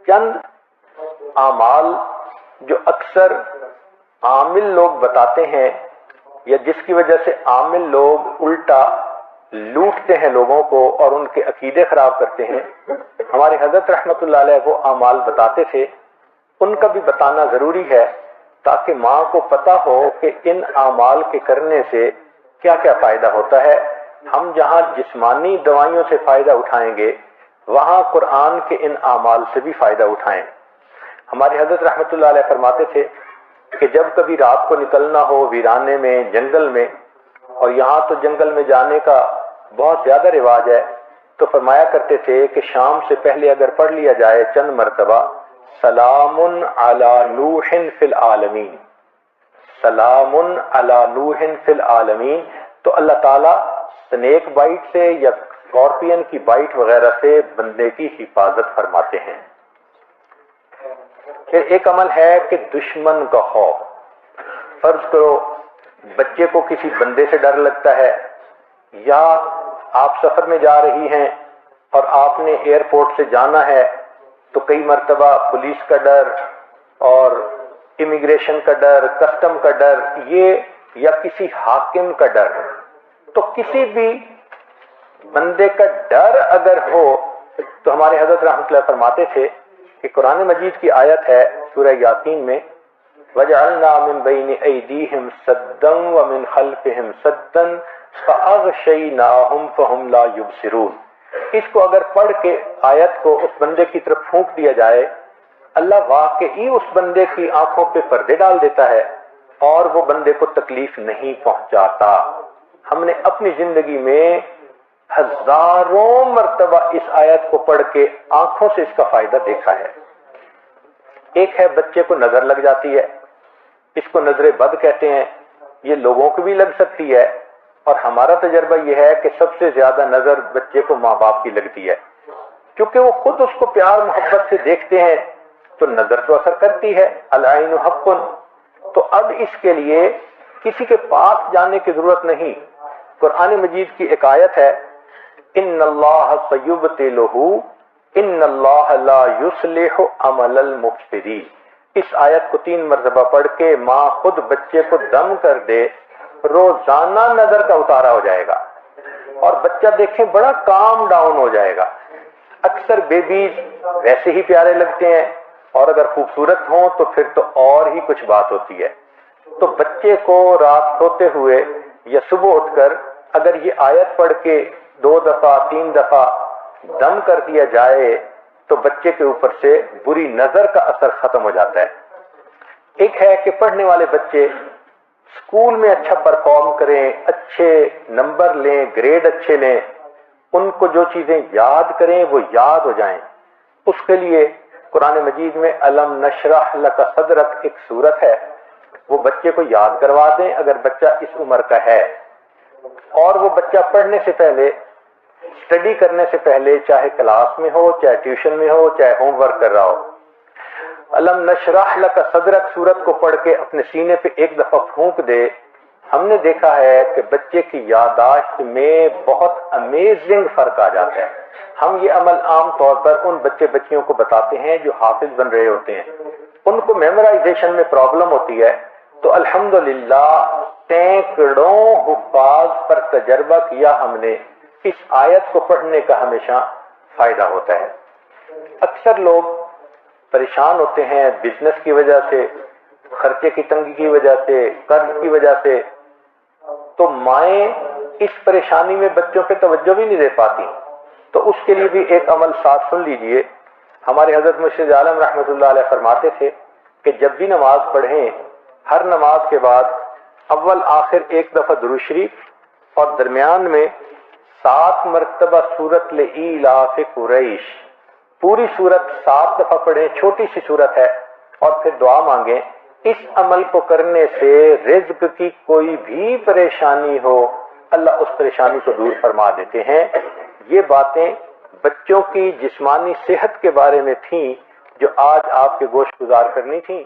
चंद आमाल जो अक्सर आमिल लोग बताते हैं या जिसकी वजह से आमिल लोग उल्टा लूटते हैं लोगों को और उनके अकीदे खराब करते हैं, हमारे हजरत रहमतुल्लाह अलैह वो आमाल बताते थे, उनका भी बताना जरूरी है ताकि माँ को पता हो कि इन आमाल के करने से क्या क्या फायदा होता है। हम जहाँ जिस्मानी दवाइयों से फायदा उठाएंगे वहाँ कुरान के इन आमाल से भी फायदा उठाएं। हमारे हजरत रहमतुल्लाह अलैह फरमाते थे कि जब कभी रात को निकलना हो वीराने में, जंगल में, और यहाँ तो जंगल में जाने का बहुत ज्यादा रिवाज है, तो फरमाया करते थे कि शाम से पहले अगर पढ़ लिया जाए चंद मरतबा सलामुन अला नूहिन फिल आलमीन, सलामुन अला नूहिन फिल आलमीन, तो अल्लाह ताला स्नेक बाइट से या स्कॉर्पियन की बाइट वगैरह से बंदे की हिफाजत फरमाते हैं। फिर एक अमल है कि दुश्मन का खौफ। फर्ज करो बच्चे को किसी बंदे से डर लगता है, या आप सफर में जा रही हैं और आपने एयरपोर्ट से जाना है, तो कई मर्तबा पुलिस का डर और इमिग्रेशन का डर, कस्टम का डर, ये या किसी हाकिम का डर, तो किसी भी बंदे का डर अगर हो तो हमारे हजरत रहमतुल्लाह फरमाते थे कि कुरान मजीद की आयत है सूरह यासीन में, वजअलना मिन बैनि ऐदीहिम सद्दन व मिन खल्फिहिम सद्दन फअग़शयनाहुम फहुम ला युबसिरून। इसको अगर पढ़ के आयत को उस बंदे की तरफ फूंक दिया जाए, अल्लाह वाकई उस बंदे की आंखों पे पर्दे डाल देता है और वो बंदे को तकलीफ नहीं पहुंचाता। हमने अपनी जिंदगी में हजारों मर्तबा इस आयत को पढ़ के आंखों से इसका फायदा देखा है। एक है बच्चे को नजर लग जाती है, इसको नजरे बद कहते हैं, ये लोगों को भी लग सकती है, और हमारा तजर्बा यह है कि सबसे ज्यादा नजर बच्चे को माँ बाप की लगती है, क्योंकि वो खुद उसको प्यार मोहब्बत से देखते हैं, तो नजर तो असर करती है, अल-आइनु हक़्क़ुन। तो अब इसके लिए किसी के पास जाने की जरूरत नहीं। कुरान मजीद की एक आयत है, इन्नल्लाह सयुब्तिलुहु इन्नल्लाह ला युस्लिहु अमलल मुफ्सिदीन। इस आयत को 3 मरतबा पढ़ के माँ खुद बच्चे को दम कर दे, रोजाना नजर का उतारा हो जाएगा और बच्चा देखें बड़ा काम डाउन हो जाएगा। अक्सर बेबीज वैसे ही प्यारे लगते हैं और अगर खूबसूरत हों तो फिर तो और ही कुछ बात होती है। तो बच्चे को रात सोते हुए या सुबह उठकर अगर ये आयत पढ़ के 2 दफा 3 दफा दम कर दिया जाए तो बच्चे के ऊपर से बुरी नजर का असर खत्म हो जाता है। एक है कि पढ़ने वाले बच्चे स्कूल में अच्छा परफॉर्म करें, अच्छे नंबर लें, ग्रेड अच्छे लें, उनको जो चीजें याद करें वो याद हो जाएं। उसके लिए कुरान मजीद में अलम नशरह लका सदरक एक सूरत है, वो बच्चे को याद करवा दें अगर बच्चा इस उम्र का है। और वो बच्चा पढ़ने से पहले, स्टडी करने से पहले, चाहे क्लास में हो, चाहे ट्यूशन में हो, चाहे होमवर्क कर रहा हो, अलम नशरह लका सदरक सूरत को पढ़ के अपने सीने पे एक दफा फूंक दे। हमने देखा है कि बच्चे की यादाश्त में बहुत अमेजिंग फर्क आ जाता है। हम ये अमल आम तौर पर उन बच्चे बच्चियों को बताते हैं जो हाफिज बन रहे होते हैं, उनको मेमोराइजेशन में प्रॉब्लम होती है, तो अल्हम्दुलिल्लाह सैकड़ों हुफ्फाज पर तजर्बा किया हमने, इस आयत को पढ़ने का हमेशा फायदा होता है। अक्सर लोग परेशान होते हैं बिजनेस की वजह से, खर्चे की तंगी की वजह से, कर्ज की वजह से, तो माएं इस परेशानी में बच्चों पे तवज्जो भी नहीं दे पाती। तो उसके लिए भी एक अमल साथ सुन लीजिए। हमारे हजरत मुर्शिद आलम रहमतुल्लाह अलैह फरमाते थे कि जब भी नमाज पढ़ें, हर नमाज के बाद अव्वल आखिर एक दफा दुरूद शरीफ और दरमियान में 7 मरतबा सूरत ले-ई-ला-फ़ कुरैश, पूरी सूरत 7 दफा पढ़ें, छोटी सी सूरत है, और फिर दुआ मांगे। इस अमल को करने से रिज़्क़ की कोई भी परेशानी हो अल्लाह उस परेशानी को दूर फरमा देते हैं। ये बातें बच्चों की जिस्मानी सेहत के बारे में थी जो आज आपके गोश गुजार करनी थी।